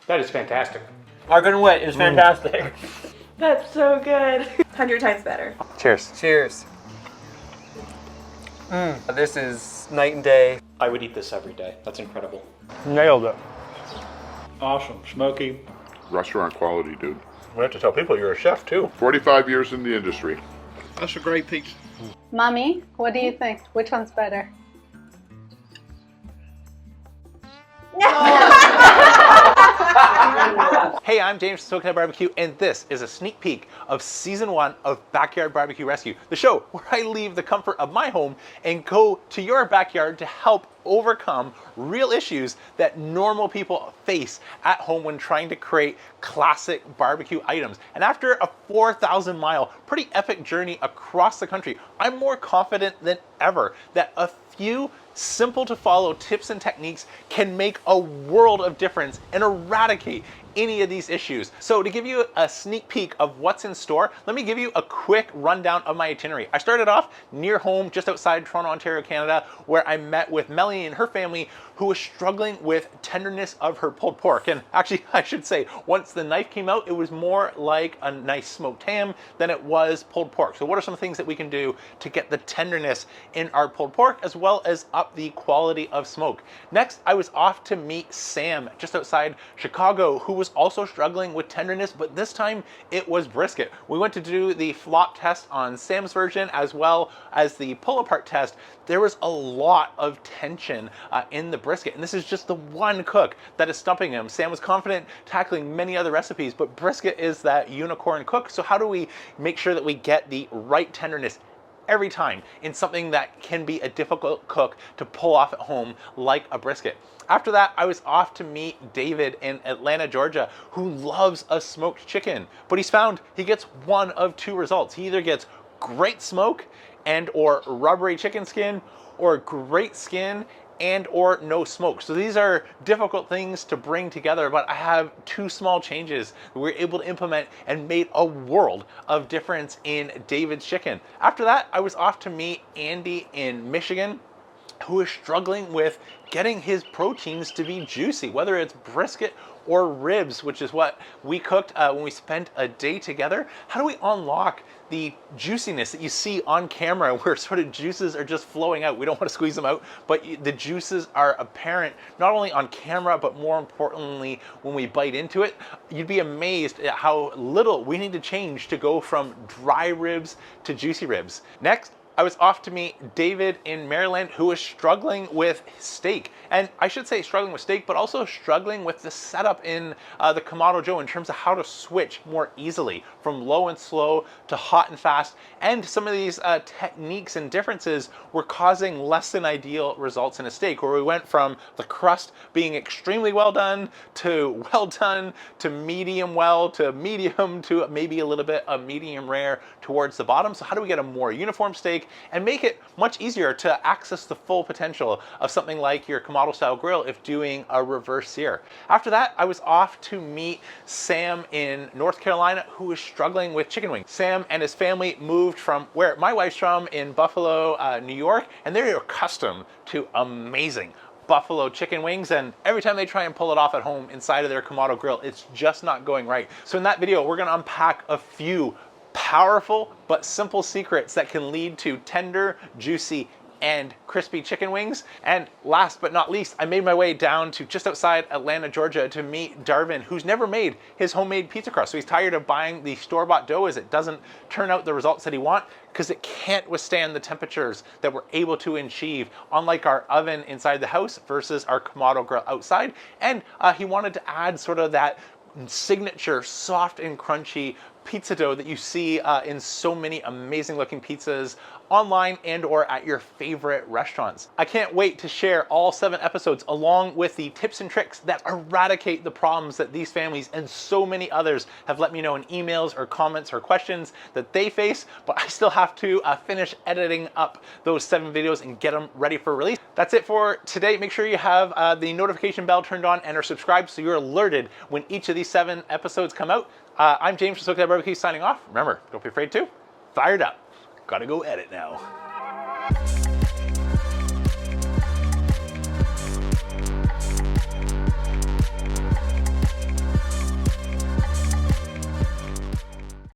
That is fantastic. Argon wet is fantastic. That's so good. 100 times better. Cheers. Cheers. This is night and day. I would eat this every day. That's incredible. Nailed it. Awesome. Smoky. Restaurant quality, dude. We have to tell people you're a chef too. 45 years in the industry. That's a great piece. Mommy, what do you think? Which one's better? Hey, I'm James from SoCal Barbecue, and this is a sneak peek of Season 1 of Backyard BBQ Rescue, the show where I leave the comfort of my home and go to your backyard to help overcome real issues that normal people face at home when trying to create classic barbecue items. And after a 4,000-mile, pretty epic journey across the country, I'm more confident than ever that a few simple to follow tips and techniques can make a world of difference and eradicate any of these issues. So to give you a sneak peek of what's in store, let me give you a quick rundown of my itinerary. I started off near home, just outside Toronto, Ontario, Canada, where I met with Melanie and her family who was struggling with tenderness of her pulled pork. And actually, I should say, once the knife came out, it was more like a nice smoked ham than it was pulled pork. So what are some things that we can do to get the tenderness in our pulled pork, as well as up the quality of smoke? Next, I was off to meet Sam, just outside Chicago, who was also struggling with tenderness, but this time it was brisket. We went to do the flop test on Sam's version, as well as the pull apart test. There was a lot of tension in the brisket, and this is just the one cook that is stumping him. Sam was confident tackling many other recipes, but brisket is that unicorn cook. So how do we make sure that we get the right tenderness every time in something that can be a difficult cook to pull off at home, like a brisket? After that, I was off to meet David in Atlanta, Georgia, who loves a smoked chicken, but he's found he gets one of two results. He either gets great smoke and or rubbery chicken skin, or great skin and or no smoke. So these are difficult things to bring together, but I have two small changes that we were able to implement and made a world of difference in David's chicken. After that, I was off to meet Andy in Michigan, who is struggling with getting his proteins to be juicy, whether it's brisket or ribs, which is what we cooked when we spent a day together. How do we unlock the juiciness that you see on camera, where sort of juices are just flowing out? We don't want to squeeze them out, but the juices are apparent not only on camera, but more importantly, when we bite into it. You'd be amazed at how little we need to change to go from dry ribs to juicy ribs. Next, I was off to meet David in Maryland, who is struggling with steak. And I should say struggling with steak, but also struggling with the setup in the Kamado Joe in terms of how to switch more easily from low and slow to hot and fast. And some of these techniques and differences were causing less than ideal results in a steak, where we went from the crust being extremely well done to medium well to medium to maybe a little bit of medium rare towards the bottom. So how do we get a more uniform steak and make it much easier to access the full potential of something like your Kamado style grill if doing a reverse sear? After that, I was off to meet Sam in North Carolina, who is struggling with chicken wings. Sam and his family moved from where my wife's from in Buffalo, New York, and they're accustomed to amazing buffalo chicken wings, and every time they try and pull it off at home inside of their Kamado grill, it's just not going right. So in that video, we're gonna unpack a few powerful but simple secrets that can lead to tender, juicy, and crispy chicken wings. And last but not least, I made my way down to just outside Atlanta, Georgia to meet Darvin, who's never made his homemade pizza crust. So he's tired of buying the store-bought dough as it doesn't turn out the results that he wants, because it can't withstand the temperatures that we're able to achieve, unlike our oven inside the house versus our Kamado grill outside. And he wanted to add sort of that signature soft and crunchy pizza dough that you see in so many amazing looking pizzas online and or at your favorite restaurants. I can't wait to share all 7 episodes along with the tips and tricks that eradicate the problems that these families and so many others have let me know in emails or comments or questions that they face, but I still have to finish editing up those 7 videos and get them ready for release. That's it for today. Make sure you have the notification bell turned on and are subscribed so you're alerted when each of these 7 episodes come out. I'm James from SoCal Barbecue signing off. Remember, don't be afraid to. Fired up. Gotta go edit now.